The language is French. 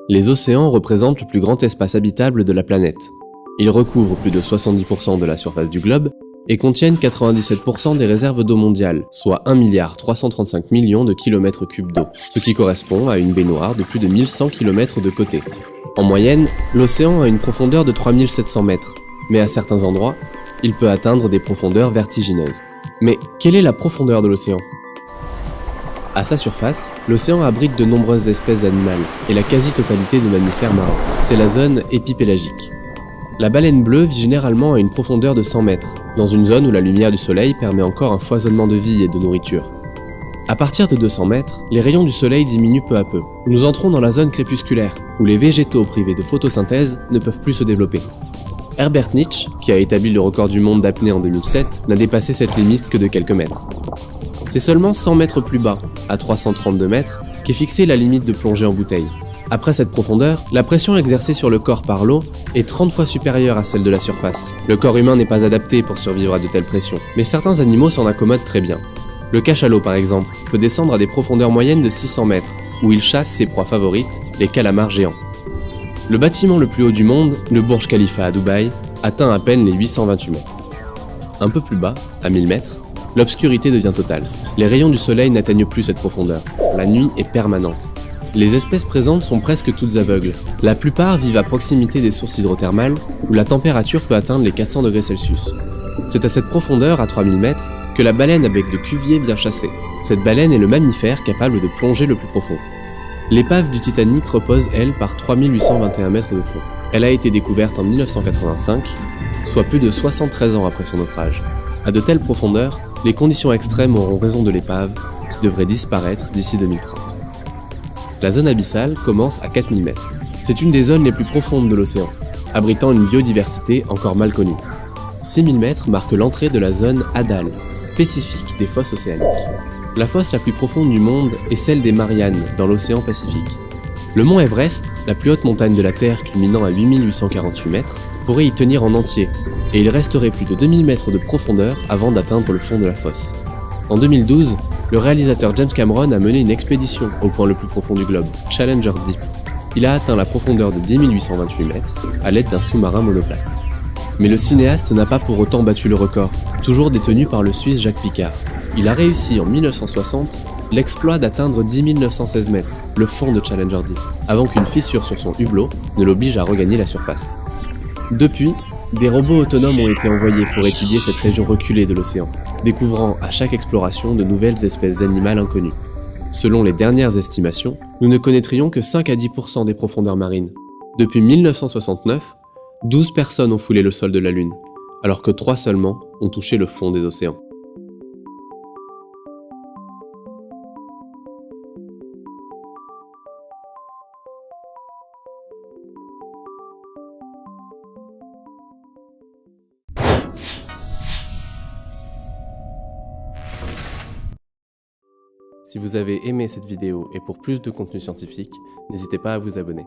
Les océans représentent le plus grand espace habitable de la planète. Ils recouvrent plus de 70% de la surface du globe et contiennent 97% des réserves d'eau mondiale, soit 1,335 milliard de kilomètres cubes d'eau, ce qui correspond à une baignoire de plus de 1100 km de côté. En moyenne, l'océan a une profondeur de 3700 mètres, mais à certains endroits, il peut atteindre des profondeurs vertigineuses. Mais quelle est la profondeur de l'océan ? À sa surface, l'océan abrite de nombreuses espèces animales et la quasi-totalité des mammifères marins. C'est la zone épipélagique. La baleine bleue vit généralement à une profondeur de 100 mètres, dans une zone où la lumière du soleil permet encore un foisonnement de vie et de nourriture. À partir de 200 mètres, les rayons du soleil diminuent peu à peu. Nous entrons dans la zone crépusculaire, où les végétaux privés de photosynthèse ne peuvent plus se développer. Herbert Nietzsche, qui a établi le record du monde d'apnée en 2007, n'a dépassé cette limite que de quelques mètres. C'est seulement 100 mètres plus bas, à 332 mètres, qu'est fixée la limite de plongée en bouteille. Après cette profondeur, la pression exercée sur le corps par l'eau est 30 fois supérieure à celle de la surface. Le corps humain n'est pas adapté pour survivre à de telles pressions, mais certains animaux s'en accommodent très bien. Le cachalot par exemple, peut descendre à des profondeurs moyennes de 600 mètres, où il chasse ses proies favorites, les calamars géants. Le bâtiment le plus haut du monde, le Burj Khalifa à Dubaï, atteint à peine les 828 mètres. Un peu plus bas, à 1000 mètres, l'obscurité devient totale. Les rayons du soleil n'atteignent plus cette profondeur. La nuit est permanente. Les espèces présentes sont presque toutes aveugles. La plupart vivent à proximité des sources hydrothermales, où la température peut atteindre les 400 degrés Celsius. C'est à cette profondeur, à 3000 mètres, que la baleine à bec de Cuvier vient chasser. Cette baleine est le mammifère capable de plonger le plus profond. L'épave du Titanic repose, elle, par 3821 mètres de fond. Elle a été découverte en 1985, soit plus de 73 ans après son naufrage. À de telles profondeurs, les conditions extrêmes auront raison de l'épave, qui devrait disparaître d'ici 2030. La zone abyssale commence à 4000 mètres. C'est une des zones les plus profondes de l'océan, abritant une biodiversité encore mal connue. 6000 mètres marquent l'entrée de la zone Hadal, spécifique des fosses océaniques. La fosse la plus profonde du monde est celle des Mariannes, dans l'océan Pacifique. Le mont Everest, la plus haute montagne de la Terre culminant à 8848 mètres, pourrait y tenir en entier, et il resterait plus de 2000 mètres de profondeur avant d'atteindre le fond de la fosse. En 2012, le réalisateur James Cameron a mené une expédition au point le plus profond du globe, Challenger Deep. Il a atteint la profondeur de 10 828 mètres à l'aide d'un sous-marin monoplace. Mais le cinéaste n'a pas pour autant battu le record, toujours détenu par le Suisse Jacques Picard. Il a réussi en 1960 l'exploit d'atteindre 10 916 mètres, le fond de Challenger Deep, avant qu'une fissure sur son hublot ne l'oblige à regagner la surface. Depuis, des robots autonomes ont été envoyés pour étudier cette région reculée de l'océan, découvrant à chaque exploration de nouvelles espèces animales inconnues. Selon les dernières estimations, nous ne connaîtrions que 5 à 10% des profondeurs marines. Depuis 1969, 12 personnes ont foulé le sol de la Lune, alors que 3 seulement ont touché le fond des océans. Si vous avez aimé cette vidéo et pour plus de contenu scientifique, n'hésitez pas à vous abonner.